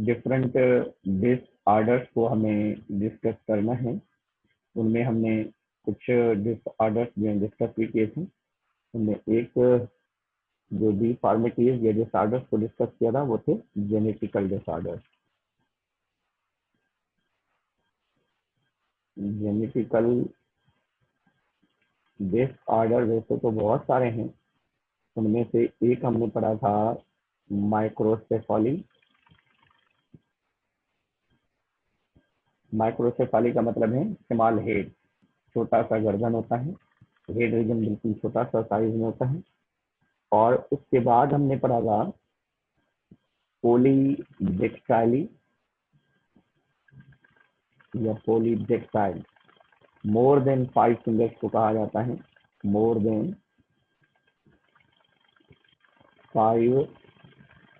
Different disorders को हमें discuss करना है। उनमें हमने कुछ डिसऑर्डर्स जो डिस्कस भी किए थे। उनमें एक जो डिफॉर्मिटीज या डिसऑर्डर्स को डिस्कस किया था वो थे जेनेटिकल डिसऑर्डर्स। जेनेटिकल डिसऑर्डर वैसे तो बहुत सारे हैं, उनमें से एक हमने पढ़ा था माइक्रोसेफाली। माइक्रोसेफाली का मतलब है स्मॉल हेड, छोटा सा गर्दन होता है, हेड रीजन बिल्कुल छोटा सा साइज में होता है। और उसके बाद हमने पढ़ा था पॉलीडेक्टाइली या पॉलीडेक्टाइल, मोर देन 5 फिंगर्स को कहा जाता है। मोर देन 5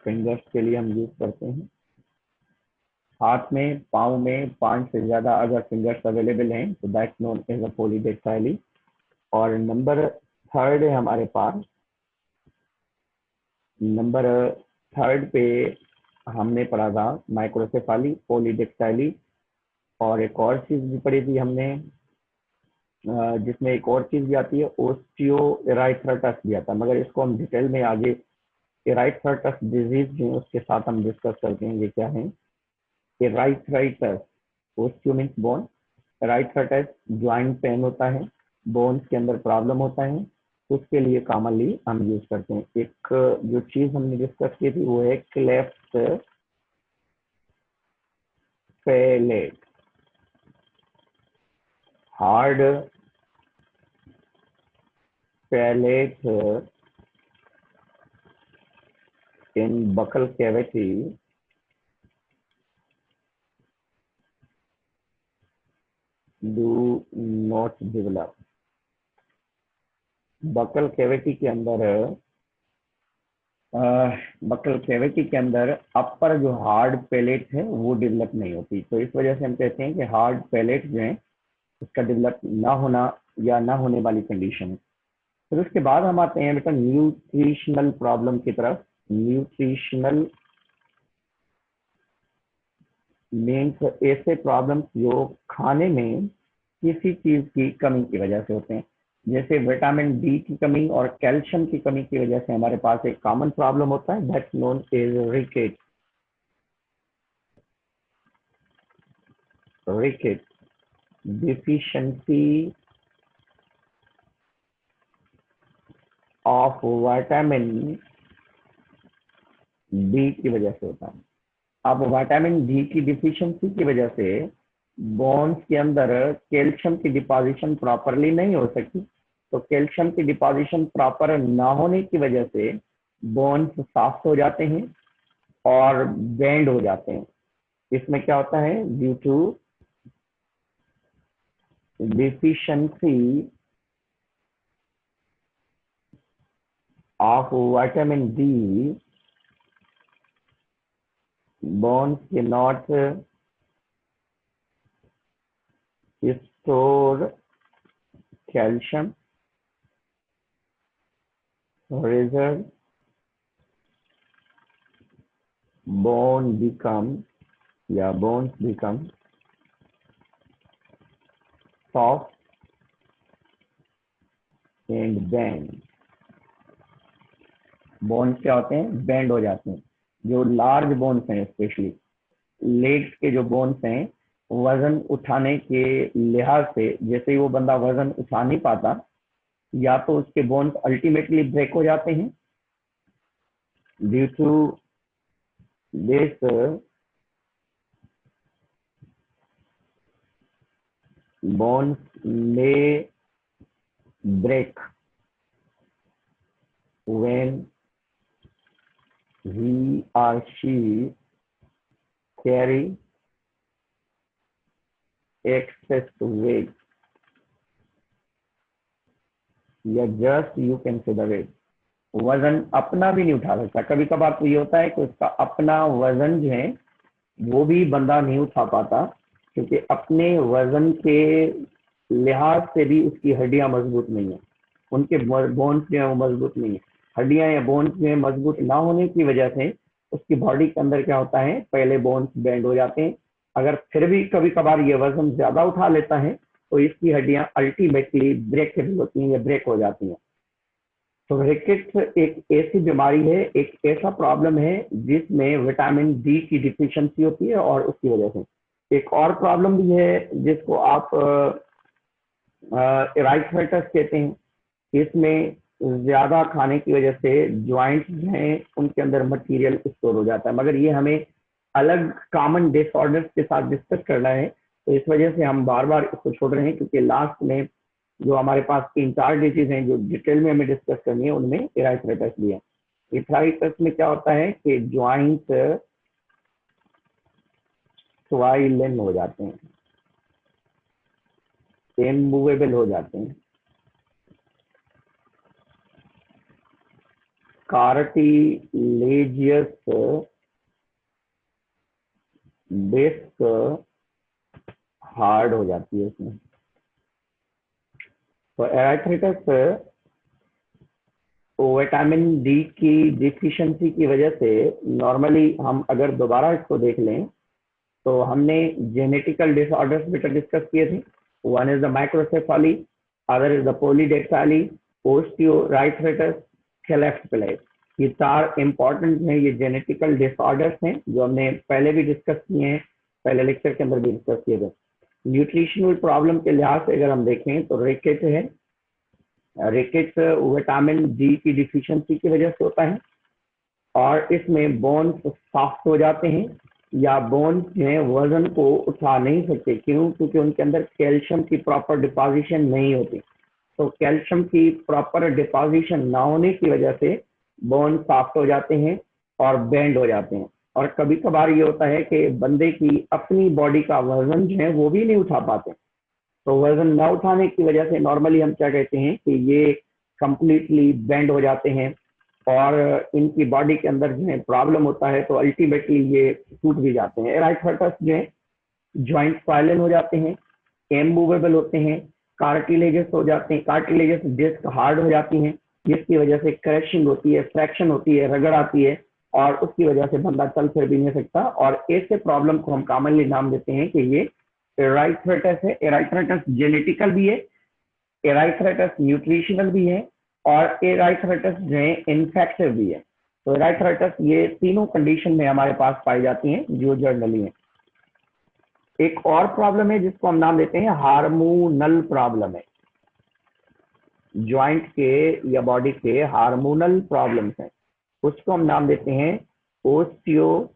फिंगर्स के लिए हम यूज करते हैं। हाथ में, पाँव में 5 से ज्यादा अगर फिंगर्स अवेलेबल हैं तो that's known as a polydactyly. और नंबर 3 है हमारे पास। नंबर 3 पे हमने पढ़ा था माइक्रोसेफाली, पॉलीडेक्टाइली, और एक और चीज भी पढ़ी थी हमने जिसमें एक और चीज भी आती है, ओस्टियोइराइथ्राइटिस भी आता है, मगर इसको हम डिटेल में आगे इराइथ्राइटिस डिजीज जो है उसके साथ हम डिस्कस करते हैं। ये क्या है arthritis? Osteo means bone, arthritis joint pain होता है, बोन्स के अंदर प्रॉब्लम होता है, उसके लिए कॉमनली हम यूज करते हैं। एक जो चीज हमने डिस्कस की थी वो है cleft palate, hard palate in buccal cavity do not develop। Buccal cavity के अंदर अपर जो हार्ड पैलेट है वो डेवलप नहीं होती, तो इस वजह से हम कहते हैं कि हार्ड पैलेट जो है उसका डेवलप ना होना या ना होने वाली कंडीशन। फिर उसके बाद हम आते हैं बेटा न्यूट्रिशनल प्रॉब्लम की तरफ। न्यूट्रिशनल मीन्स ऐसे प्रॉब्लम्स जो खाने में किसी चीज की कमी की वजह से होते हैं, जैसे विटामिन डी की कमी और कैल्शियम की कमी की वजह से हमारे पास एक कॉमन प्रॉब्लम होता है, that's known as rickets. Rickets deficiency of vitamin D की वजह से होता है। अब विटामिन डी की डिफिशिएंसी की वजह से बोन्स के अंदर कैल्शियम की डिपॉजिशन प्रॉपरली नहीं हो सकती, तो कैल्शियम की डिपॉजिशन प्रॉपर ना होने की वजह से बोन्स सॉफ्ट हो जाते हैं और बेंड हो जाते हैं। इसमें क्या होता है, due to deficiency of vitamin D bones cannot store calcium, result bones become soft and bend। Bones क्या होते हैं, बेंड हो जाते हैं। जो लार्ज बोन्स हैं, स्पेशली लेग्स के जो बोन्स हैं, वजन उठाने के लिहाज से जैसे ही वो बंदा वजन उठा नहीं पाता, या तो उसके बोन्स अल्टीमेटली ब्रेक हो जाते हैं due to this bones may break when he or she carry excess weight, या just you can say the weight, वजन अपना भी नहीं उठा सकता। कभी कभार तो ये होता है कि उसका अपना वजन जो है वो भी बंदा नहीं उठा पाता, क्योंकि अपने वजन के लिहाज से भी उसकी हड्डियां मजबूत नहीं है, उनके बोन्स जो है वो मजबूत नहीं है। हड्डियां या बोन्स जो है मजबूत ना होने की वजह से उसकी बॉडी के अंदर क्या होता है, पहले बोन्स बेंड हो जाते हैं। अगर फिर भी कभी कभार ये वजन ज्यादा उठा लेता है तो इसकी हड्डियां अल्टीमेटली ब्रेकेबल होती हैं या ब्रेक हो जाती हैं। तो रिकेट्स एक ऐसी बीमारी है, एक ऐसा प्रॉब्लम है जिसमें विटामिन डी की डिफिशियंसी होती है और उसकी वजह से एक और प्रॉब्लम भी है जिसको आप इराइथ्राइटिस कहते हैं। इसमें ज्यादा खाने की वजह से ज्वाइंट्स जो हैं उनके अंदर मटेरियल स्टोर हो जाता है, मगर ये हमें अलग कॉमन डिसऑर्डर्स के साथ डिस्कस करना है, तो इस वजह से हम बार बार इसको छोड़ रहे हैं, क्योंकि लास्ट में जो हमारे पास 3-4 डिजीज हैं जो डिटेल में हमें डिस्कस करनी है, उनमें इराइथ्राइटिस भी है। इराइथ्राइटिस में क्या होता है कि ज्वाइंट स्वाइलन हो जाते हैं, इमूवेबल हो जाते हैं, कार्टिलेजियस डिस्क हार्ड हो जाती है इसमें। तो इराइथ्राइटिस विटामिन डी की डिफिशियंसी की वजह से नॉर्मली हम अगर दोबारा इसको देख लें तो हमने जेनेटिकल डिसऑर्डर्स बेटा डिस्कस किए थे। One is the microcephaly, other is the polydactyly, osteoarthritis, cleft palate. ये 4 इंपॉर्टेंट हैं, ये जेनेटिकल डिसऑर्डर्स हैं जो हमने पहले भी डिस्कस किए हैं, पहले लेक्चर के अंदर भी डिस्कस किए थे। न्यूट्रिशनल प्रॉब्लम के लिहाज से अगर हम देखें तो रिकेट है, रिकेट विटामिन डी की डिफिशियंसी की वजह से होता है और इसमें बोन्स सॉफ्ट हो जाते हैं या बोन्स जो है वजन को उठा नहीं सकते। क्यों? क्योंकि उनके अंदर कैल्शियम की प्रॉपर डिपोजिशन नहीं होती। तो कैल्शियम की प्रॉपर डिपोजिशन ना होने की वजह से बोन सॉफ्ट हो जाते हैं और बेंड हो जाते हैं। और कभी कभार ये होता है कि बंदे की अपनी बॉडी का वजन जो है वो भी नहीं उठा पाते। तो वजन ना उठाने की वजह से नॉर्मली हम क्या कहते हैं कि ये कंप्लीटली बेंड हो जाते हैं और इनकी बॉडी के अंदर जो है प्रॉब्लम होता है, तो अल्टीमेटली ये टूट भी जाते हैं। इराइथ्राइटिस जो है ज्वाइंट स्वाइलन हो जाते हैं, इमूवेबल होते हैं, कार्टिलेजस हो जाते हैं, कार्टिलेजस डिस्क हार्ड हो जाती हैं, जिसकी वजह से क्रैशिंग होती है, फ्रैक्शन होती है, रगड़ आती है और उसकी वजह से बंदा चल फिर भी नहीं सकता। और ऐसे प्रॉब्लम को हम कॉमनली नाम देते हैं कि ये इराइथ्राइटिस है। इराइथ्राइटिस जेनेटिकल भी है, इराइथ्राइटिस न्यूट्रिशनल भी है और इराइथ्राइटिस जो है इन्फेक्टिव भी है। तो इराइथ्राइटिस ये तीनों कंडीशन में हमारे पास पाई जाती हैं जो जर्नली है। एक और प्रॉब्लम है जिसको हम नाम देते हैं हार्मोनल प्रॉब्लम है। ज्वाइंट के या बॉडी के हार्मोनल प्रॉब्लम्स हैं, उसको हम नाम देते हैं osteoporosis.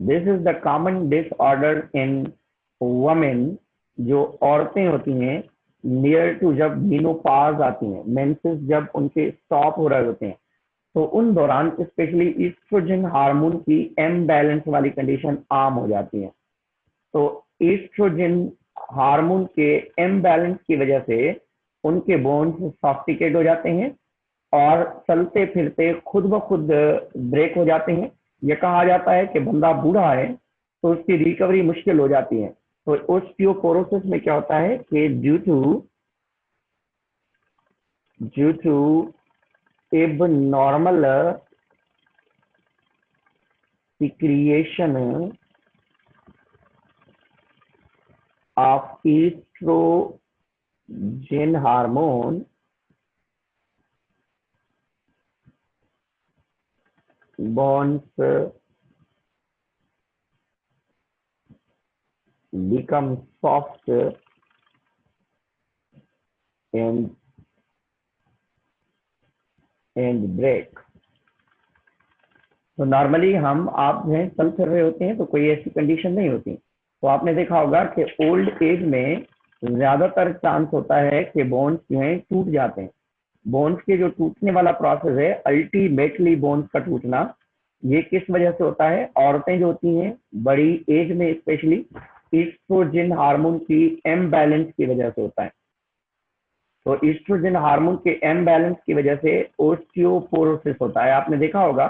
This is the common disorder in women, जो औरतें होती हैं नियर टू जब मेनोपॉज आती हैं, मेंसेस जब उनके स्टॉप हो रहे होते हैं, तो उन दौरान स्पेशली ईस्ट्रोजन हार्मोन की इम्बैलेंस वाली कंडीशन आम हो जाती है। तो ईस्ट्रोजन हार्मोन के इम्बैलेंस की वजह से उनके बोन्स सॉफ्टिकेट हो जाते हैं और चलते फिरते खुद ब खुद ब्रेक हो जाते हैं। यह कहा जाता है कि बंदा बूढ़ा है तो उसकी रिकवरी मुश्किल हो जाती है। तो ओस्टियोपोरोसिस में क्या होता है कि due to abnormal secretion of estrogen hormone, bones become soft and break। तो नॉर्मली हम आप जो है चल फिर रहे होते हैं तो कोई ऐसी कंडीशन नहीं होती। तो आपने देखा होगा कि ओल्ड एज में ज्यादातर चांस होता है कि बोन्स जो है टूट जाते हैं। बोन्स के जो टूटने वाला प्रोसेस है, अल्टीमेटली बोन्स का टूटना, ये किस वजह से होता है? औरतें जो होती हैं बड़ी एज में स्पेशली ईस्ट्रोजन हार्मोन की इम्बैलेंस की वजह से होता है। तो ईस्ट्रोजन हार्मोन के इम्बैलेंस की वजह से ओस्टियोपोरोसिस होता है। आपने देखा होगा,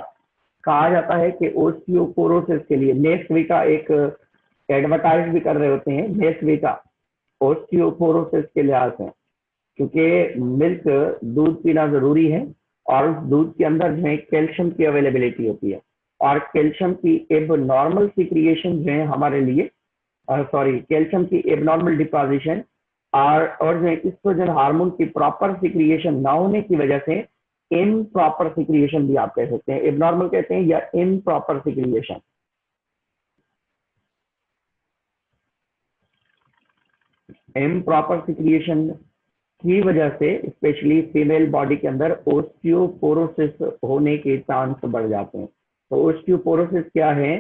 कहा जाता है कि ओस्टियोपोरोसिस के लिए नेक्स्ट वीक का एक एडवर्टाइज भी कर रहे होते हैं, नेक्स्ट वीक का ओस्टियोपोरोसिस के लिहाज से। क्योंकि मिल्क दूध पीना जरूरी है और उस दूध के अंदर जो है कैल्शियम की अवेलेबिलिटी होती है, और कैल्शियम की एब नॉर्मल सिक्रिएशन जो है हमारे लिए, सॉरी, कैल्शियम की एबनॉर्मल डिपोजिशन और जो है ईस्ट्रोजन हार्मोन की प्रॉपर सिक्रिएशन ना होने की वजह से इम्प्रॉपर सिक्रिएशन भी आप कह सकते हैं, एबनॉर्मल कहते हैं या इम्प्रॉपर सिक्रिएशन। इम्प्रॉपर सिक्रिएशन की वजह से स्पेशली फीमेल बॉडी के अंदर ओस्टियोपोरोसिस होने के चांस बढ़ जाते हैं। तो ओस्टियोपोरोसिस क्या है?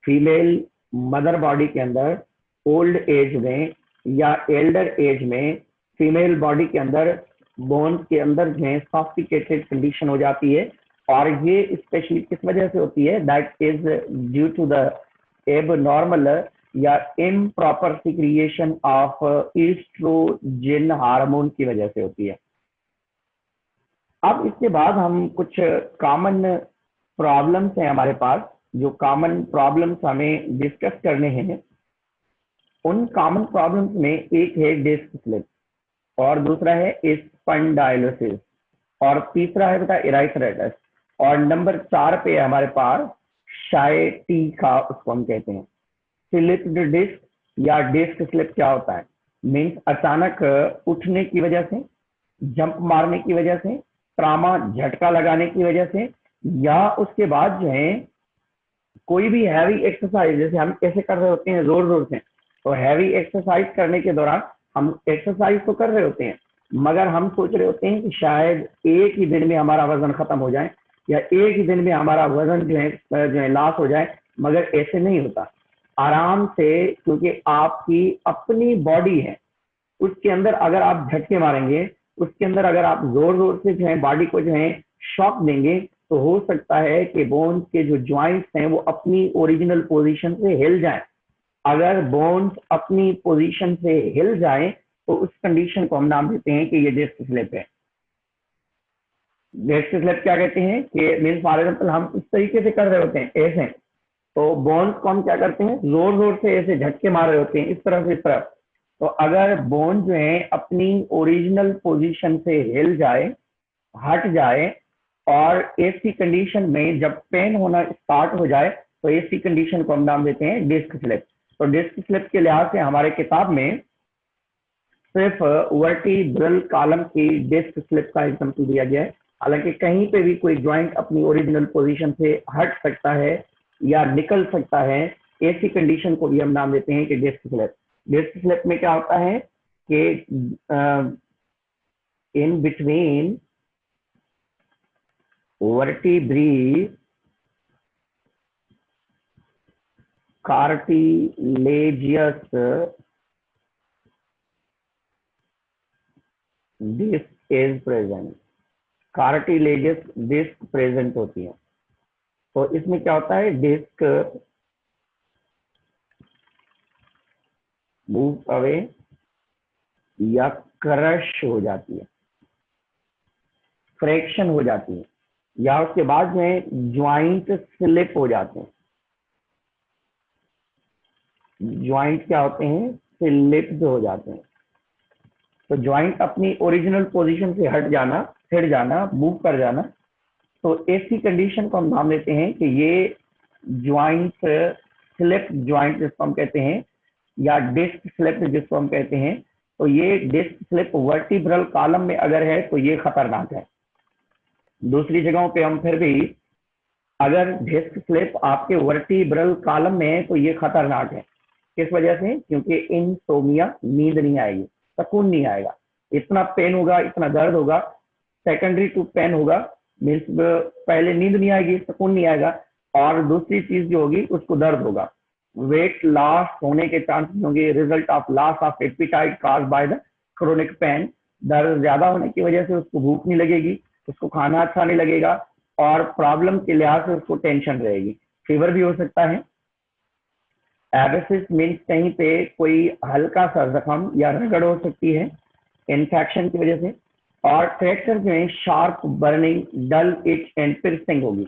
फीमेल मदर बॉडी के अंदर ओल्ड एज में या एल्डर एज में फीमेल बॉडी के अंदर बोन्स के अंदर जो है सॉफ्टिकेटेड कंडीशन हो जाती है, और ये स्पेशली किस वजह से होती है? That is due to the abnormal या improper secretion of oestrogen hormone की वजह से होती है। अब इसके बाद हम कुछ कॉमन प्रॉब्लम्स हैं हमारे पास, जो कॉमन प्रॉब्लम्स हमें डिस्कस करने हैं। उन कॉमन प्रॉब्लम्स में एक है डिस्क स्लिप, और दूसरा है स्पॉन्डाइलोसिस, और तीसरा है बेटा इराइथराइटिस, और नंबर 4 पे हमारे पास शायटिका, उसको हम कहते हैं। स्लिप्ड डिस्क या डिस्क स्लिप क्या होता है? मीन्स अचानक उठने की वजह से, जंप मारने की वजह से, ट्रामा झटका लगाने की वजह से, या उसके बाद जो है कोई भी हैवी एक्सरसाइज, जैसे हम कैसे कर रहे होते हैं जोर जोर से, तो हैवी एक्सरसाइज करने के दौरान हम एक्सरसाइज तो कर रहे होते हैं, मगर हम सोच रहे होते हैं कि शायद एक ही दिन में हमारा वजन खत्म हो जाए या एक ही दिन में हमारा वजन जो है लॉस हो जाए, मगर ऐसे नहीं होता। आराम से, क्योंकि आपकी अपनी बॉडी है, उसके अंदर अगर आप झटके मारेंगे, उसके अंदर अगर आप जोर जोर से जो है बॉडी को जो है शॉक देंगे, तो हो सकता है कि बोन्स के जो ज्वाइंट्स हैं वो अपनी ओरिजिनल पोजीशन से हिल जाएं। अगर बोन्स अपनी पोजीशन से हिल जाएं तो उस कंडीशन को हम नाम देते हैं कि ये डिस्क स्लिप है। डिस्क स्लिप क्या कहते हैं कि मीन्स फॉर एग्जाम्पल हम इस तरीके से कर रहे होते हैं ऐसे, तो बोन्स को हम क्या करते हैं, जोर जोर से ऐसे झटके मार रहे होते हैं इस तरफ इस तरफ। तो अगर बोन जो है अपनी ओरिजिनल पोजीशन से हिल जाए, हट जाए, और ऐसी कंडीशन में जब पेन होना स्टार्ट हो जाए, तो ऐसी कंडीशन को हम नाम देते हैं डिस्क स्लिप। तो डिस्क स्लिप के लिहाज से हमारे किताब में सिर्फ वर्टिब्रल कॉलम की डिस्क स्लिप का एग्जाम्पल दिया गया है, हालांकि कहीं पे भी कोई ज्वाइंट अपनी ओरिजिनल पोजीशन से हट सकता है या निकल सकता है, ऐसी कंडीशन को भी हम नाम देते हैं कि डिस्क स्लिप। डिस्क स्लिप में क्या होता है कि in between vertebrae cartilaginous disc is present, cartilaginous disc present होती है। तो इसमें क्या होता है, डिस्क मूव अवे या क्रश हो जाती है, फ्रैक्शन हो जाती है, या उसके बाद में ज्वाइंट स्लिप हो जाते हैं। ज्वाइंट क्या होते हैं, स्लिप्ड हो जाते हैं। तो ज्वाइंट अपनी ओरिजिनल पोजीशन से हट जाना, हिट जाना, मूव कर जाना, तो ऐसी कंडीशन को हम नाम देते हैं कि ये ज्वाइंट स्लिप ज्वाइंट जिसको हम कहते हैं, या डिस्क स्लिप जिसको हम कहते हैं। तो ये डिस्क स्लिप वर्टिब्रल कॉलम में अगर है तो ये खतरनाक है। दूसरी जगहों पे हम फिर भी, अगर डिस्क स्लिप आपके वर्टिब्रल कॉलम में है तो ये खतरनाक है। किस वजह से? क्योंकि इनसोमिया, नींद नहीं आएगी, सुकून नहीं आएगा, इतना पेन होगा, इतना दर्द होगा, सेकेंडरी टू पेन होगा, मीन्स पहले नींद नहीं आएगी, सुकून नहीं आएगा, और दूसरी चीज जो होगी उसको दर्द होगा, वेट लॉस होने के चांसेस होंगे, result of loss of appetite caused by the chronic pain. दर्द ज्यादा होने की वजह से उसको भूख नहीं लगेगी, उसको खाना अच्छा नहीं लगेगा, और प्रॉब्लम के लिहाज से उसको टेंशन रहेगी, फीवर भी हो सकता है। एबेसिस मीन्स कहीं पे कोई हल्का सा जख्म या रगड़ हो सकती है इन्फेक्शन की वजह से, और फ्रैक्चर जो है sharp burning, dull itch and piercing होगी।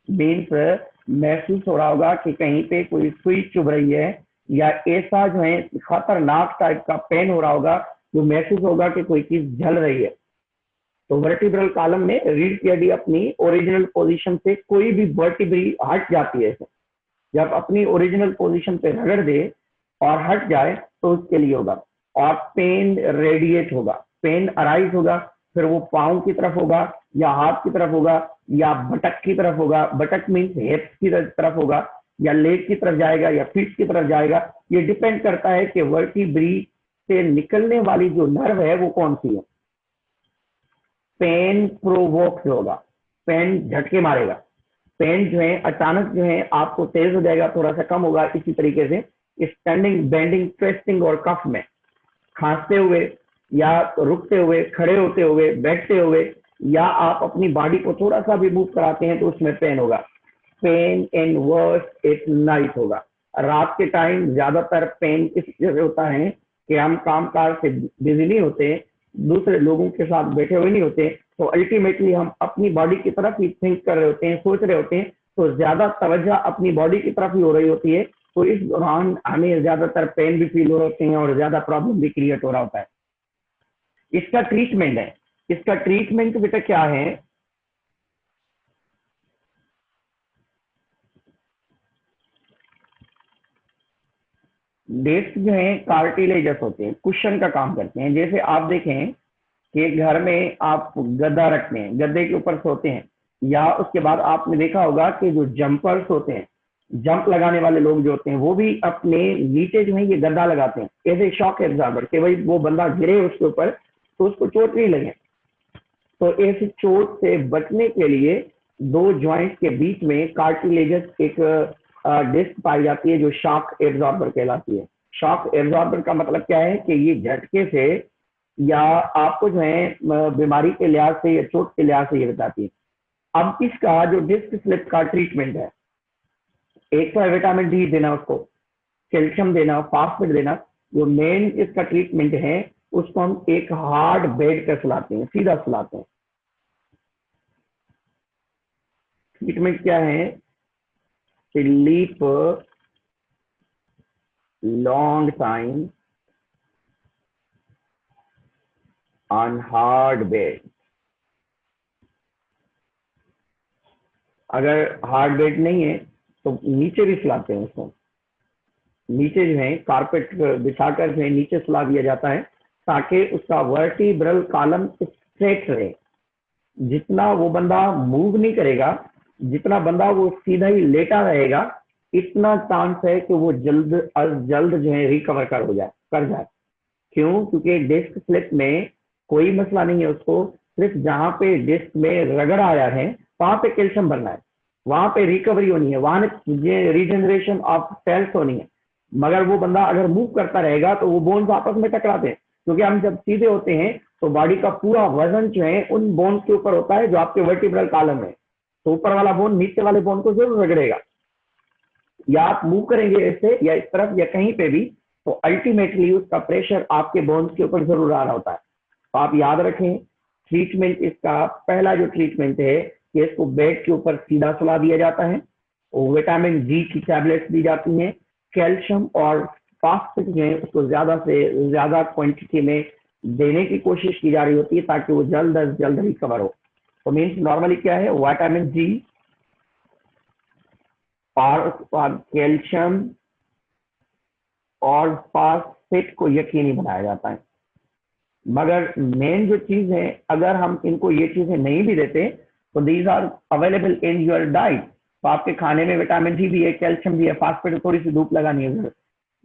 मीन्स महसूस हो रहा होगा कि कहीं पे कोई सुई चुभ रही है, या ऐसा जो है खतरनाक टाइप का पेन हो रहा होगा जो महसूस होगा कि कोई चीज जल रही है। तो वर्टिब्रल कॉलम में रीढ़ की हड्डी अपनी ओरिजिनल पोजीशन से कोई भी वर्टिब्री हट जाती है, जब अपनी ओरिजिनल पोजीशन पे रगड़ दे और हट जाए तो उसके लिए होगा। और पेन रेडिएट होगा, पेन अराइज होगा, फिर वो पाँव की तरफ होगा या हाथ की तरफ होगा या बटक की तरफ होगा, बटक मीन्स हिप्स की तरफ होगा, या लेग की तरफ जाएगा या फीट की तरफ जाएगा। ये डिपेंड करता है कि वर्टिब्री से निकलने वाली जो नर्व है वो कौन सी है। पेन प्रोवोक्स होगा, पेन झटके मारेगा, पेन जो है अचानक जो है आपको तेज हो जाएगा, थोड़ा सा कम होगा। इसी तरीके से स्टैंडिंग, बेंडिंग, ट्विस्टिंग और कफ में खांसते हुए या रुकते हुए, खड़े होते हुए, बैठते हुए, या आप अपनी बॉडी को थोड़ा सा भी मूव कराते हैं तो उसमें पेन होगा। Pain in worse at night होगा। रात के टाइम ज्यादातर पेन इस जगह होता है कि हम काम काज से बिजी नहीं होते, दूसरे लोगों के साथ बैठे हुए नहीं होते, तो अल्टीमेटली हम अपनी बॉडी की तरफ ही थिंक कर रहे होते हैं, सोच रहे होते हैं, तो ज्यादा तवज्जो अपनी बॉडी की तरफ ही हो रही होती है। तो इस दौरान हमें ज्यादातर पेन भी फील हो रहे होते हैं और ज्यादा प्रॉब्लम भी क्रिएट हो रहा होता है। इसका ट्रीटमेंट है, इसका ट्रीटमेंट बेटा क्या है? डिस्क जो है कार्टिलेजस होते हैं, कुशन का काम करते हैं। जैसे आप देखें कि घर में आप गद्दा रखते हैं, गद्दे के ऊपर सोते हैं, या उसके बाद आपने देखा होगा कि जो जंपर्स होते हैं, जंप लगाने वाले लोग जो होते हैं, वो भी अपने नीचे जो है ये गद्दा लगाते हैं एज ए शॉक एब्जॉर्बर, कि भाई वो बंदा गिरे उसके ऊपर तो उसको चोट नहीं लगे। तो इस चोट से बचने के लिए दो जॉइंट के बीच में कार्टिलेजस एक डिस्क पाई जाती है जो शॉक एब्जॉर्बर कहलाती है। शॉक एब्जॉर्बर का मतलब क्या है कि ये झटके से या आपको जो है बीमारी के लिहाज से या चोट के लिहाज से ये बताती है। अब इसका जो डिस्क स्लिप का ट्रीटमेंट है, एक तो है विटामिन डी देना, उसको कैल्शियम देना, फास्फेट देना। जो मेन इसका ट्रीटमेंट है उसको हम एक हार्ड बेड पर सुलाते हैं, सीधा सुलाते हैं। ट्रीटमेंट क्या है? Sleep long time on hard bed. अगर हार्ड बेड नहीं है तो नीचे भी सुलाते हैं उसको, नीचे जो है कारपेट बिछाकर जो है नीचे सुला दिया जाता है ताकि उसका वर्टिब्रल कॉलम स्ट्रेट रहे। जितना वो बंदा मूव नहीं करेगा, जितना बंदा वो सीधा ही लेटा रहेगा, इतना चांस है कि वो जल्द अज जल्द जो है रिकवर कर जाए। क्यों? क्योंकि डिस्क स्लिप में कोई मसला नहीं है, उसको सिर्फ जहां पे डिस्क में रगड़ आया है वहां पे कैल्शियम बनना है, वहां पे रिकवरी होनी है, वहां रीजनरेशन ऑफ सेल्स होनी है। मगर वो बंदा अगर मूव करता रहेगा तो वो बोन्स आपस में टकराते हैं, क्योंकि हम जब सीधे होते हैं तो बॉडी का पूरा वजन जो है उन बोन्स के ऊपर होता है जो आपके वर्टिब्रल कॉलम है। तो ऊपर वाला बोन नीचे वाले बोन को जरूर रगड़ेगा, या आप मूव करेंगे ऐसे या इस तरफ या कहीं पे भी, तो अल्टीमेटली उसका प्रेशर आपके बोन्स के ऊपर जरूर आ रहा होता है। तो आप याद रखें, ट्रीटमेंट इसका पहला जो ट्रीटमेंट है कि इसको बेड के ऊपर सीधा सुला दिया जाता है, विटामिन डी की टैबलेट्स दी जाती हैं, कैल्शियम और फास्फेट जो है उसको ज्यादा से ज्यादा क्वांटिटी में देने की कोशिश की जा रही होती है ताकि वो जल्द अज जल्द रिकवर हो। तो मीन्स नॉर्मली क्या है, विटामिन डी और उसके बाद कैल्शियम और फास्फेट को यकीनी बनाया जाता है। मगर मेन जो चीज है, अगर हम इनको ये चीजें नहीं भी देते तो these are available in your diet. तो आपके खाने में विटामिन डी भी है, कैल्शियम भी है, फास्फेट थोड़ी सी धूप लगानी है जरूरत,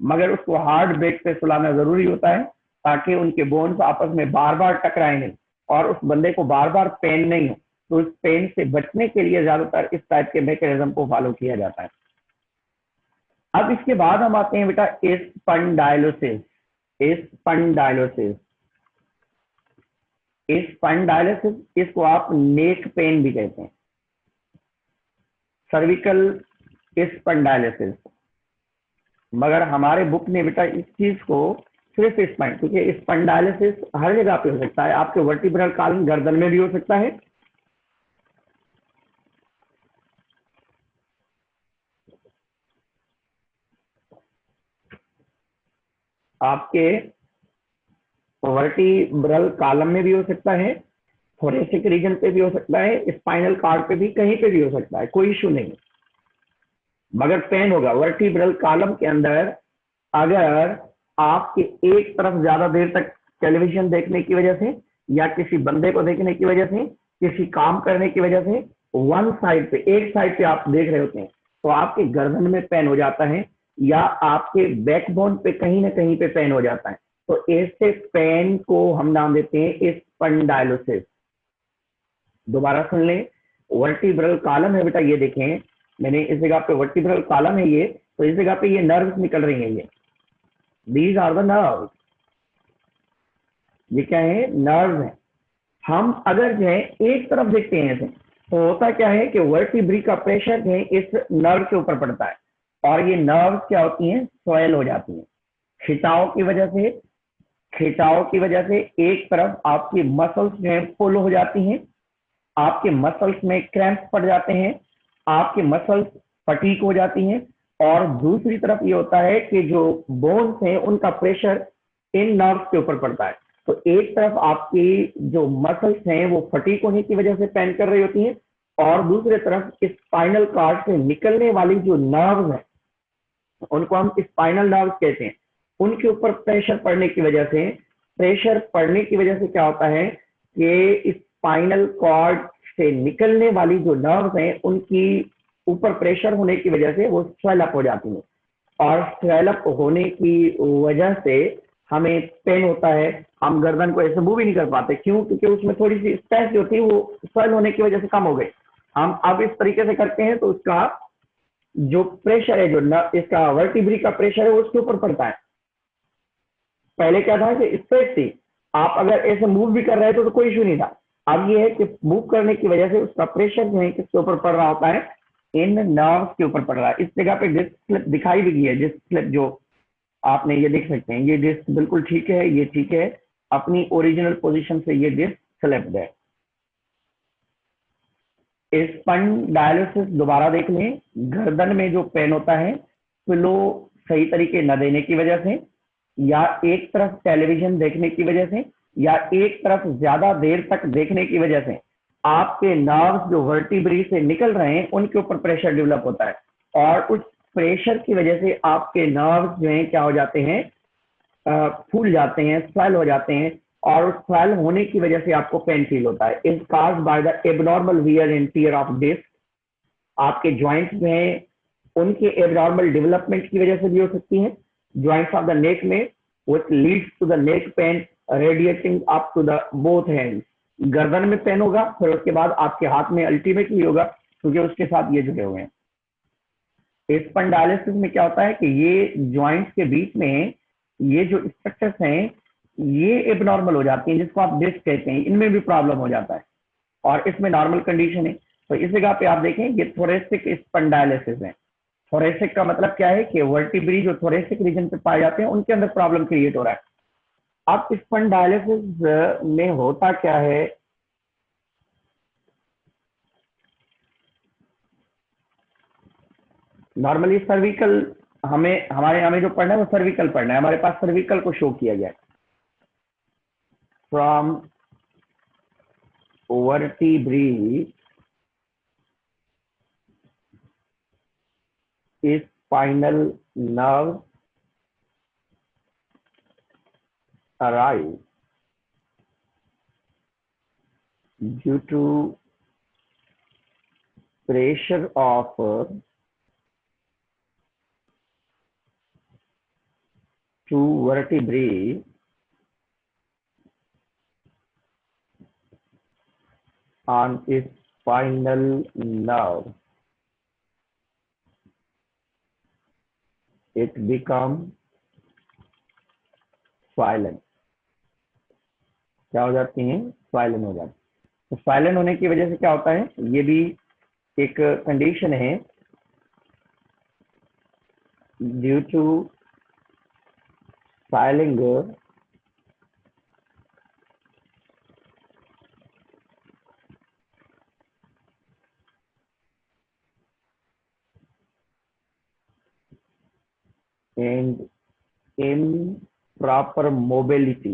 मगर उसको हार्ड बेड पे सुलाना जरूरी होता है ताकि उनके बोन्स आपस में बार बार टकराए नहीं और उस बंदे को बार बार पेन नहीं हो। तो इस पेन से बचने के लिए ज्यादातर इस टाइप के मैकेनिज्म को फॉलो किया जाता है। अब इसके बाद हम आते हैं बेटा स्पंडाइलोसिस। स्पंडाइलोसिस स्पंडाइलोसिस इसको आप नेक पेन भी कहते हैं, सर्विकल स्पंडाइलोसिस। मगर हमारे बुक ने बेटा इस चीज को सिर्फ स्पाइन, क्योंकि स्पंडाइलोसिस हर जगह पे हो सकता है, आपके वर्टिब्रल कॉलम गर्दन में भी हो सकता है, आपके वर्टिब्रल कॉलम में भी हो सकता है, थोरेसिक रीजन पे भी हो सकता है, स्पाइनल कॉर्ड पे भी, कहीं पे भी हो सकता है, कोई इशू नहीं। मगर पेन होगा वर्टिब्रल कॉलम के अंदर अगर आपके एक तरफ ज्यादा देर तक टेलीविजन देखने की वजह से, या किसी बंदे को देखने की वजह से, किसी काम करने की वजह से वन साइड पे, एक साइड पे आप देख रहे होते हैं, तो आपके गर्दन में पेन हो जाता है, या आपके बैकबोन पे कहीं ना कहीं पे पेन हो जाता है। तो ऐसे पेन को हम नाम देते हैं स्पंडाइलोसिस। दोबारा सुन लें, वर्टिब्रल कॉलम है बेटा, ये देखें मैंने इस जगह पे वर्टिब्रल कॉलम है ये, तो इस जगह पे ये नर्व्स निकल रही हैं, ये दीज आर द नर्व्स। ये क्या है? नर्व है। हम अगर जो है एक तरफ देखते हैं ऐसे, तो होता क्या है कि वर्टिब्री का प्रेशर जो है इस नर्व के ऊपर पड़ता है, और ये नर्व क्या होती हैं? स्वेल हो जाती हैं खिंचाव की वजह से। खिंचाव की वजह से एक तरफ आपकी मसल्स जो है फुल हो जाती हैं, आपके मसल्स में क्रैम्प पड़ जाते हैं, आपके मसल्स फटीक हो जाती हैं, और दूसरी तरफ ये होता है कि जो बोन्स हैं उनका प्रेशर इन नर्व्स के ऊपर पड़ता है। तो एक तरफ आपकी जो मसल्स हैं वो फटीक होने की वजह से पेन कर रही होती हैं, और दूसरी तरफ स्पाइनल कॉर्ड से निकलने वाली जो नर्व्स हैं उनको हम स्पाइनल नर्व्स कहते हैं, उनके ऊपर प्रेशर पड़ने की वजह से, क्या होता है कि स्पाइनल कॉर्ड से निकलने वाली जो नर्व्स हैं उनकी ऊपर प्रेशर होने की वजह से वो स्वेल अप हो जाती हैं, और स्वेल अप होने की वजह से हमें पेन होता है। हम गर्दन को ऐसे मूव ही नहीं कर पाते, क्यों? क्योंकि उसमें थोड़ी सी स्ट्रेस जो थी वो स्वेल होने की वजह से कम हो गई। हम अब इस तरीके से करते हैं तो उसका जो प्रेशर है, जो इसका वर्टिब्री का प्रेशर है वो उसके ऊपर पड़ता है। पहले क्या था कि स्ट्रेट थी, आप अगर ऐसे मूव भी कर रहे थे तो कोई इशू नहीं था। अब ये है कि मूव करने की वजह से उसका प्रेशर जो है किसके ऊपर पड़ रहा होता है? इन नर्व्स के ऊपर पड़ रहा है। इस जगह पे डिस्क स्लिप दिखाई भी गई है, डिस्क स्लिप जो आपने ये देख सकते हैं, ये डिस्क बिल्कुल ठीक है, ये ठीक है, अपनी ओरिजिनल पोजीशन से ये डिस्क स्लिप्ड है। स्पंडाइलोसिस दोबारा देख लें, गर्दन में जो पेन होता है पिलो सही तरीके न देने की वजह से, या एक तरफ टेलीविजन देखने की वजह से, या एक तरफ ज्यादा देर तक देखने की वजह से आपके नर्व्स जो वर्टिब्री से निकल रहे हैं उनके ऊपर प्रेशर डेवलप होता है, और उस प्रेशर की वजह से आपके नर्व्स जो हैं क्या हो जाते हैं? फूल जाते हैं, स्वेल हो जाते हैं, और उस स्वेल होने की वजह से आपको पेन फील होता है। Is caused by the abnormal wear and tear of disc. आपके ज्वाइंट्स जो हैं उनके एबनॉर्मल डेवलपमेंट की वजह से भी हो सकती हैं। ज्वाइंट्स ऑफ द नेक में which leads to the neck pain radiating up to the both hands। गर्दन में पेन होगा, फिर उसके बाद आपके हाथ में अल्टीमेटली होगा, क्योंकि उसके साथ ये जुड़े हुए हैं। स्पंडाइलिसिस में क्या होता है कि ये ज्वाइंट्स के बीच में ये जो स्ट्रक्चर्स हैं ये एबनॉर्मल हो जाती हैं, जिसको आप डिस्क कहते हैं, इनमें भी प्रॉब्लम हो जाता है, और इसमें नॉर्मल कंडीशन है। तो इस जगह पे आप देखें ये थोरेसिक स्पंडाइलिसिस है। थोरेसिक का मतलब क्या है कि वर्टिब्री जो थोरेसिक रीजन पे पाए जाते हैं उनके अंदर प्रॉब्लम क्रिएट हो रहा है। अब स्पंडाइलिसिस में होता क्या है? नॉर्मली सर्विकल, हमें जो पढ़ना है वो सर्विकल पढ़ना है, हमारे पास सर्विकल को शो किया गया है। From vertebrae spinal nerve arise due to pressure of two vertebrae on spinal nerve, it become swollen। क्या हो जाती हैं? swollen हो जाती है। तो swollen होने की वजह से क्या होता है? ये भी एक कंडीशन है, due to swelling and improper mobility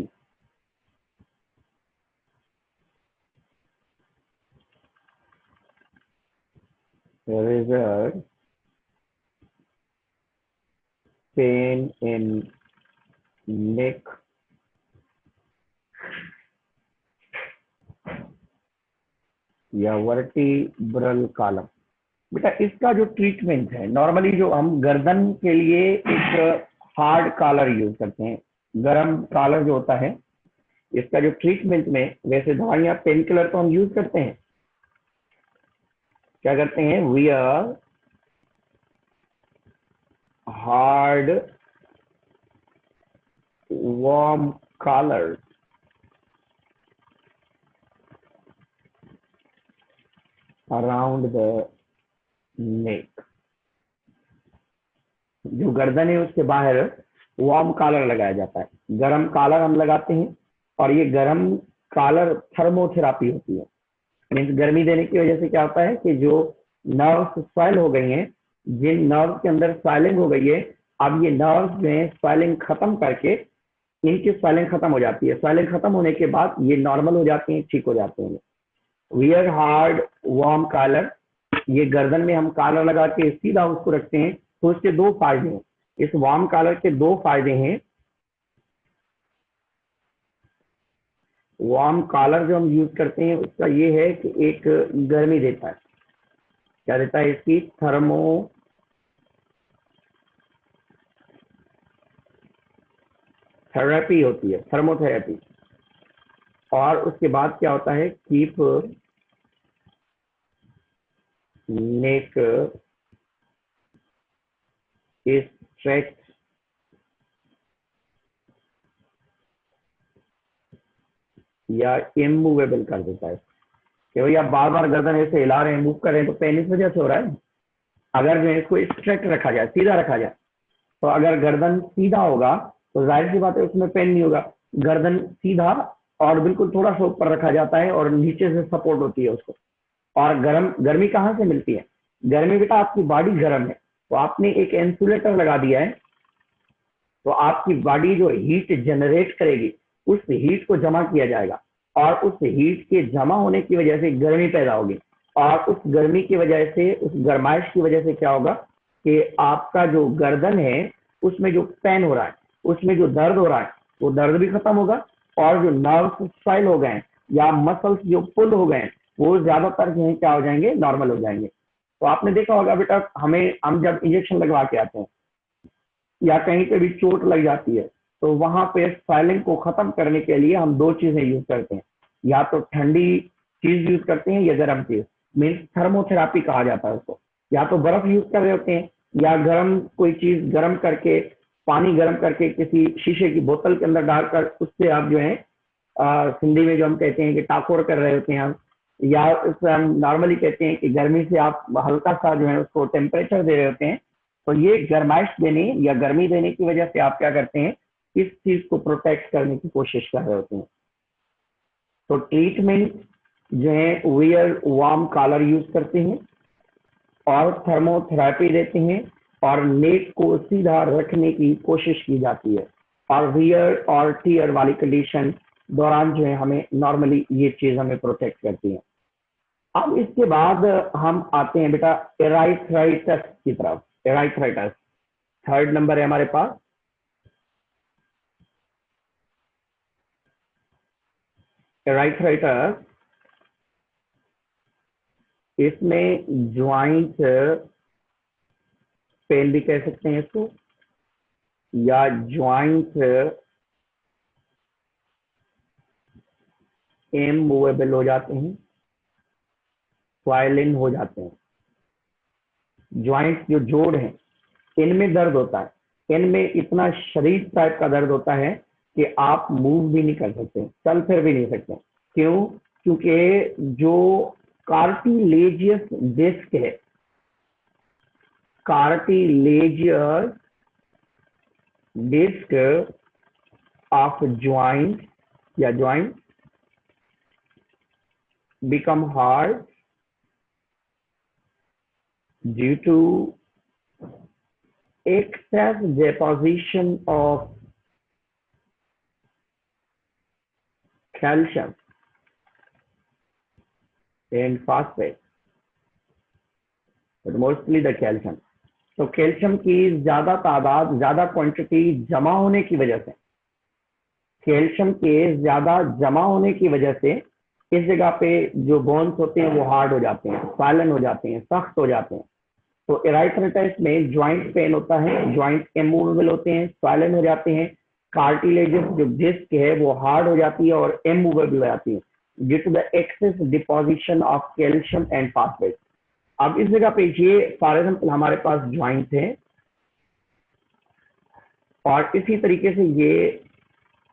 result pain in neck या वर्टिब्रल कॉलम। बेटा इसका जो ट्रीटमेंट है, नॉर्मली जो हम गर्दन के लिए एक हार्ड कॉलर यूज करते हैं, गरम कॉलर जो होता है, इसका जो ट्रीटमेंट में वैसे दवाइयां पेन किलर तो हम यूज करते हैं, क्या करते हैं, we are hard warm collar around the neck. जो गर्दन है उसके बाहर वार्म कॉलर लगाया जाता है, गरम कॉलर हम लगाते हैं। और ये गरम कॉलर थर्मोथेरापी होती है, मीन्स गर्मी देने की वजह से क्या होता है कि जो नर्व्स स्वेल हो गई हैं, जिन नर्व के अंदर स्वेलिंग हो गई है, अब ये नर्व्स में स्वेलिंग खत्म करके इनकी स्वेलिंग खत्म हो जाती है। स्वेलिंग खत्म होने के बाद ये नॉर्मल हो जाते हैं, ठीक हो जाते हैं। वियर हार्ड वार्म कॉलर, ये गर्दन में हम कॉलर लगा के सीधा उसको रखते हैं, तो इसके दो फायदे हैं। इस वार्म कॉलर के दो फायदे हैं। वार्म कॉलर जो हम यूज करते हैं उसका ये है कि एक गर्मी देता है, क्या देता है, इसकी थर्मोथेरेपी होती है, थर्मोथेरेपी। और उसके बाद क्या होता है, कीप नेक स्ट्रेच या इमूवेबल कर देता है कि भाई आप बार बार गर्दन ऐसे हिला रहे हैं, मूव कर रहे हैं, तो पेन इस वजह से हो रहा है। अगर जो है इसको स्ट्रेट रखा जाए, सीधा रखा जाए, तो अगर गर्दन सीधा होगा तो जाहिर सी बात है उसमें पेन नहीं होगा। गर्दन सीधा और बिल्कुल थोड़ा सा ऊपर रखा जाता है और नीचे से सपोर्ट होती है उसको। और गर्मी कहाँ से मिलती है, गर्मी बेटा आपकी बॉडी गर्म है, तो आपने एक इंसुलेटर लगा दिया है, तो आपकी बॉडी जो हीट जनरेट करेगी, उस हीट को जमा किया जाएगा, और उस हीट के जमा होने की वजह से गर्मी पैदा होगी। और उस गर्मी की वजह से, उस गर्माइश की वजह से क्या होगा कि आपका जो गर्दन है उसमें जो पेन हो रहा है, उसमें जो दर्द हो रहा है, वो दर्द भी खत्म होगा। और जो नर्व्स स्वेल हो गए या मसल्स जो पुल हो गए, वो ज्यादातर जो है क्या हो जाएंगे, नॉर्मल हो जाएंगे। तो आपने देखा होगा बेटा, हम जब इंजेक्शन लगवा के आते हैं या कहीं पे भी चोट लग जाती है, तो वहां पे स्वेलिंग को खत्म करने के लिए हम दो चीजें यूज करते हैं, या तो ठंडी चीज यूज करते हैं या गर्म चीज, मीन्स थर्मोथेरापी कहा जाता है उसको। या तो बर्फ यूज कर रहे होते हैं, या गर्म कोई चीज गर्म करके, पानी गर्म करके किसी शीशे की बोतल के अंदर डालकर उससे आप जो है सिंधी में जो हम कहते हैं कि टाकोर कर रहे होते हैं हम, या उससे हम नॉर्मली कहते हैं कि गर्मी से आप हल्का सा जो है उसको टेम्परेचर दे रहे होते हैं। तो ये गर्माइश देने या गर्मी देने की वजह से आप क्या करते हैं, इस चीज को प्रोटेक्ट करने की कोशिश कर रहे होते हैं। तो ट्रीटमेंट जो है वियर वार्म कॉलर यूज करते हैं और थर्मोथेरेपी देते हैं, और नेक को सीधा रखने की कोशिश की जाती है। और वियर और टीयर वाली कंडीशन दौरान जो है हमें नॉर्मली ये चीज हमें प्रोटेक्ट करती है। अब इसके बाद हम आते हैं बेटा एराइथ्राइटिस की तरफ। एराइथ्राइटिस थर्ड नंबर है हमारे पास। एराइथ्राइटिस, इसमें ज्वाइंट पेन भी कह सकते हैं इसको, या ज्वाइंट इमूवेबल हो जाते हैं, स्वाइलिंग हो जाते हैं। ज्वाइंट जो जोड़ हैं इनमें दर्द होता है, इनमें इतना शरीर टाइप का दर्द होता है कि आप मूव भी नहीं कर सकते, चल फिर भी नहीं सकते। क्यों? क्योंकि जो कार्टिलेजियस डिस्क है, कार्टिलेजियस डिस्क ऑफ ज्वाइंट या joint become hard due to excess deposition of calcium and phosphate but mostly the calcium. तो कैल्शियम की ज्यादा तादाद, ज्यादा क्वांटिटी जमा होने की वजह से, कैल्शियम के ज्यादा जमा होने की वजह से इस जगह पे जो बोन्स होते हैं वो हार्ड हो जाते हैं, स्वालन हो जाते हैं, सख्त हो जाते हैं। तो इराइथ्राइटिस में ज्वाइंट पेन होता है, ज्वाइंट इमूवेबल होते हैं, स्वालन हो जाते हैं, कार्टिलेजेस जो डिस्क है वो हार्ड हो जाती है और इमूवेबल हो जाती है due to the excess deposition of calcium and phosphate. अब इस जगह पे ये फॉर एग्जाम्पल हमारे पास ज्वाइंट है और इसी तरीके से ये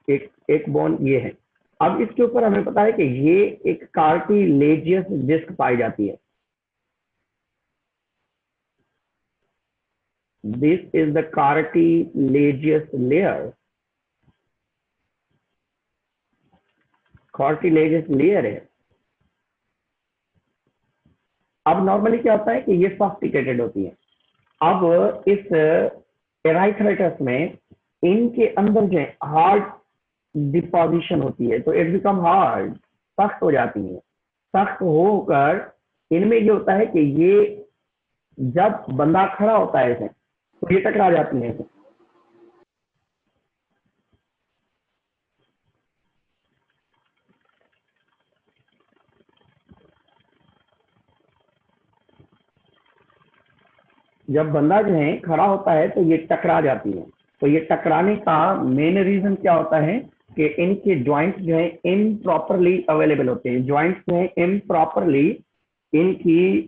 एक बोन ये है। अब इसके ऊपर हमें पता है कि ये एक कार्टिलेजियस डिस्क पाई जाती है। This is the cartilaginous layer, cartilaginous layer है। अब नॉर्मली क्या होता है कि ये सॉफ्टिकेटेड होती है। अब इस एराइथ्राइटिस में इनके अंदर जो हार्ड डिपोजिशन होती है तो इट बिकम हार्ड, सख्त हो जाती है। सख्त होकर इनमें ये होता है कि ये जब बंदा खड़ा होता है ऐसे तो ये टकरा जाती है ऐसे। जब बंदा जो है खड़ा होता है तो ये टकरा जाती है। तो ये टकराने का मेन रीजन क्या होता है कि इनके ज्वाइंट्स जो है इम्प्रॉपरली अवेलेबल होते हैं। ज्वाइंट्स जो है इम्प्रॉपरली इनकी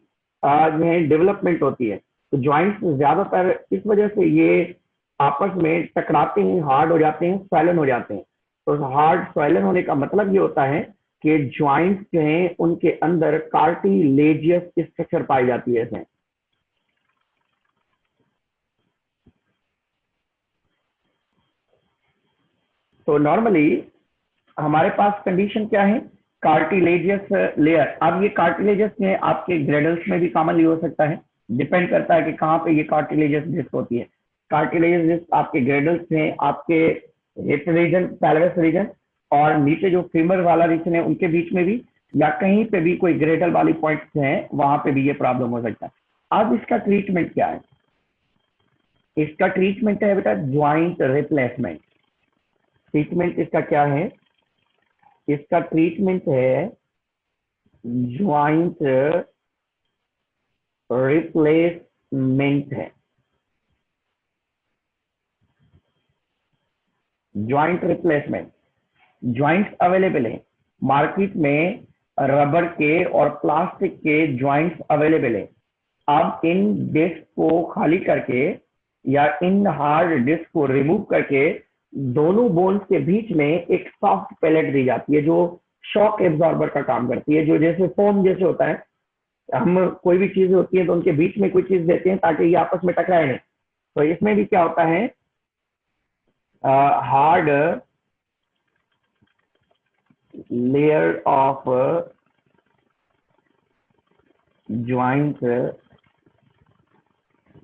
जो है डेवलपमेंट होती है। तो ज्वाइंट्स ज्यादातर इस वजह से ये आपस में टकराते हैं, हार्ड हो जाते हैं, स्वैलन हो जाते हैं। तो हार्ड स्वैलन होने का मतलब ये होता है कि ज्वाइंट्स जो हैं उनके अंदर कार्टिलेजियस स्ट्रक्चर पाई जाती है ऐसे। तो नॉर्मली हमारे पास कंडीशन क्या है, कार्टिलेजियस लेयर। अब ये कार्टिलेजियस में आपके ग्रेडल्स में भी कॉमनली हो सकता है, डिपेंड करता है कि कहाँ पे ये कार्टिलेजियस डिस्क होती है। कार्टिलेजियस डिस्क आपके ग्रेडल्स में, आपके हिप रीजन, पेल्विस रीजन और नीचे जो फीमर वाला रीजन है उनके बीच में भी, या कहीं पे भी कोई ग्रेडल वाली पॉइंट्स हैं वहां पे भी ये प्रॉब्लम हो सकता है। अब इसका ट्रीटमेंट क्या है? इसका ट्रीटमेंट है बेटा ज्वाइंट रिप्लेसमेंट। ट्रीटमेंट इसका क्या है? इसका ट्रीटमेंट है ज्वाइंट रिप्लेसमेंट है। ज्वाइंट रिप्लेसमेंट, ज्वाइंट्स अवेलेबल है मार्केट में, रबर के और प्लास्टिक के ज्वाइंट्स अवेलेबल है। अब इन डिस्क को खाली करके या इन हार्ड डिस्क को रिमूव करके दोनों बोन्स के बीच में एक सॉफ्ट पैलेट दी जाती है जो शॉक एब्जॉर्बर का काम करती है, जो जैसे फोम जैसे होता है। हम कोई भी चीज होती है तो उनके बीच में कोई चीज देते हैं ताकि ये आपस में टकराए नहीं। तो इसमें भी क्या होता है, hard layer of joint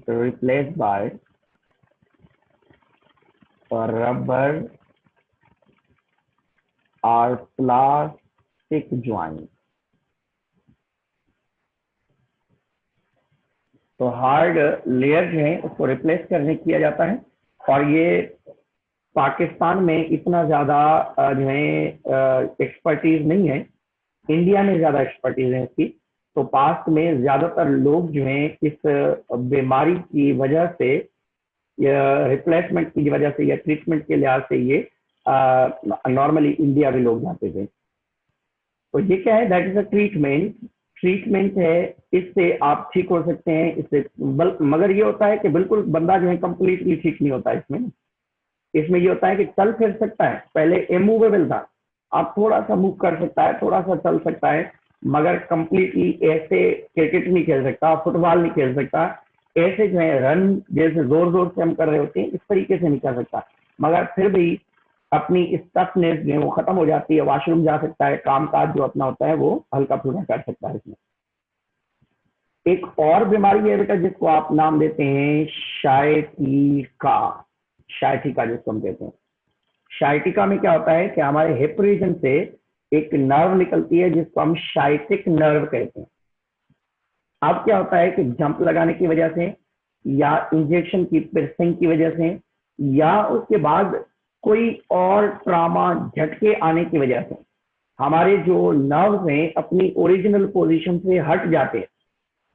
replaced by rubber or plastic joint। तो हार्ड लेयर जो है उसको रिप्लेस करने किया जाता है। और ये पाकिस्तान में इतना ज्यादा जो है एक्सपर्टीज नहीं है, इंडिया में ज्यादा एक्सपर्टीज है इसकी। तो पास्ट में ज्यादातर लोग जो हैं इस बीमारी की वजह से या रिप्लेसमेंट की वजह से या ट्रीटमेंट के लिहाज से ये नॉर्मली इंडिया के लोग जाते थे। तो ये क्या है, that is a treatment. Treatment है, इससे आप ठीक हो सकते हैं इससे। मगर ये होता है कि बिल्कुल बंदा जो है कंप्लीटली ठीक नहीं होता इसमें। इसमें ये होता है कि चल फिर सकता है, पहले इमूवेबल था, अब थोड़ा सा मूव कर सकता है, थोड़ा सा चल सकता है, मगर कंप्लीटली ऐसे क्रिकेट नहीं खेल सकता, फुटबॉल नहीं खेल सकता, ऐसे जो है रन जैसे जोर जोर से हम कर रहे होते हैं इस तरीके से नहीं कर सकता। मगर फिर भी अपनी टफनेस जो है वो खत्म हो जाती है, वॉशरूम जा सकता है, काम काज जो अपना होता है वो हल्का फुल्का कर सकता है। इसमें एक और बीमारी है बेटा जिसको आप नाम देते हैं शायटिका। शायटिका जिसको हम कहते हैं, शायटिका में क्या होता है कि हमारे हिप रीजन से एक नर्व निकलती है जिसको हम शाइटिक नर्व कहते हैं। अब क्या होता है कि जंप लगाने की वजह से या इंजेक्शन की पिर्सिंग की वजह से या उसके बाद कोई और ट्रामा झटके आने की वजह से हमारे जो नर्व्स हैं अपनी ओरिजिनल पोजीशन से हट जाते हैं।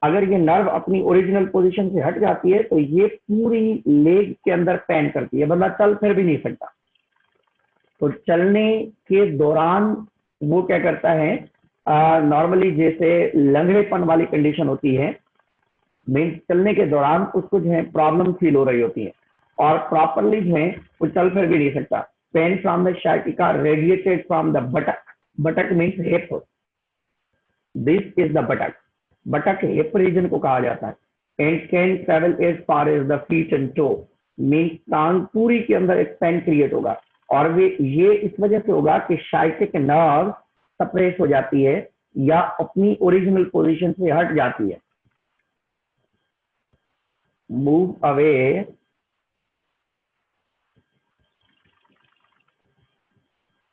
अगर ये नर्व अपनी ओरिजिनल पोजीशन से हट जाती है तो ये पूरी लेग के अंदर पेन करती है, बंदा चल फिर भी नहीं सकता। तो चलने के दौरान वो क्या करता है, नॉर्मली जैसे लंगड़ेपन वाली कंडीशन होती है, मीन चलने के दौरान उसको जो है प्रॉब्लम फील हो रही होती है और प्रॉपरली जो है वो चल फिर भी नहीं सकता। Pain from the sciatica radiated from the buttock, buttock means hip, this is the buttock, buttock hip region को कहा जाता है। And can travel as far as the feet and toe, mean टांग पूरी के अंदर एक पेन क्रिएट होगा और वे ये इस वजह से होगा कि शाइटिक नर्व सप्रेस हो जाती है या अपनी ओरिजिनल पोजीशन से हट जाती है। Move away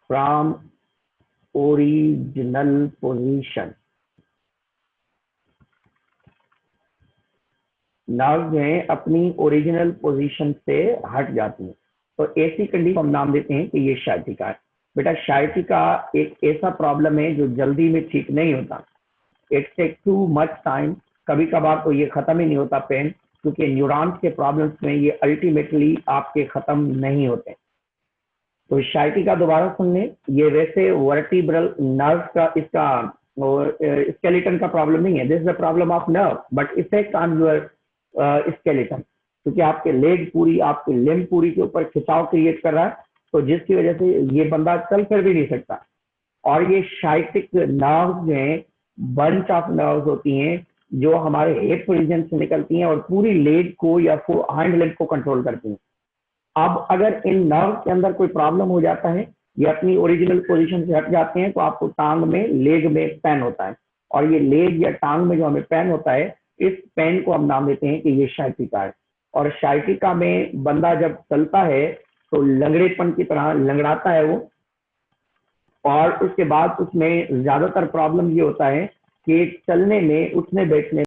from original position, nerve जो है अपनी ओरिजिनल पोजीशन से हट जाती है। तो ऐसी कंडीशन हम नाम देते हैं कि ये शाइटिका है। बेटा शाइटिका एक ऐसा प्रॉब्लम है जो जल्दी में ठीक नहीं होता, it take too much time. कभी कभार तो ये खत्म ही नहीं होता पेन, क्योंकि न्यूरॉन्स के प्रॉब्लम्स में ये अल्टीमेटली आपके खत्म नहीं होते। तो शाइटिका दोबारा सुन लें, ये वैसे वर्टिब्रल नर्व का इसका स्केलेटन का प्रॉब्लम नहीं है, this is the problem of nerve but effect on your skeleton, क्योंकि आपके लेग पूरी, आपकी लिम्ब पूरी के ऊपर खिंचाव क्रिएट कर रहा है, तो जिसकी वजह से ये बंदा चल फिर भी नहीं सकता। और ये शाइटिक नर्व्स जो हैं बंच ऑफ नर्व्स होती हैं जो हमारे हिप रीजन से निकलती हैं और पूरी लेग को या हैंड लेग को कंट्रोल करती हैं। अब अगर इन नर्व के अंदर कोई प्रॉब्लम हो जाता है, ये अपनी ओरिजिनल पोजीशन से हट जाते हैं, तो आपको टांग में, लेग में पेन होता है और ये लेग या टांग में जो हमें पेन होता है, इस पेन को हम नाम देते हैं कि ये शाइटिका है। और शाइटिका में बंदा जब चलता है तो लंगड़ेपन की तरह लंगड़ाता है वो, और उसके बाद उसमें ज्यादातर प्रॉब्लम ये होता है कि चलने में, उठने बैठने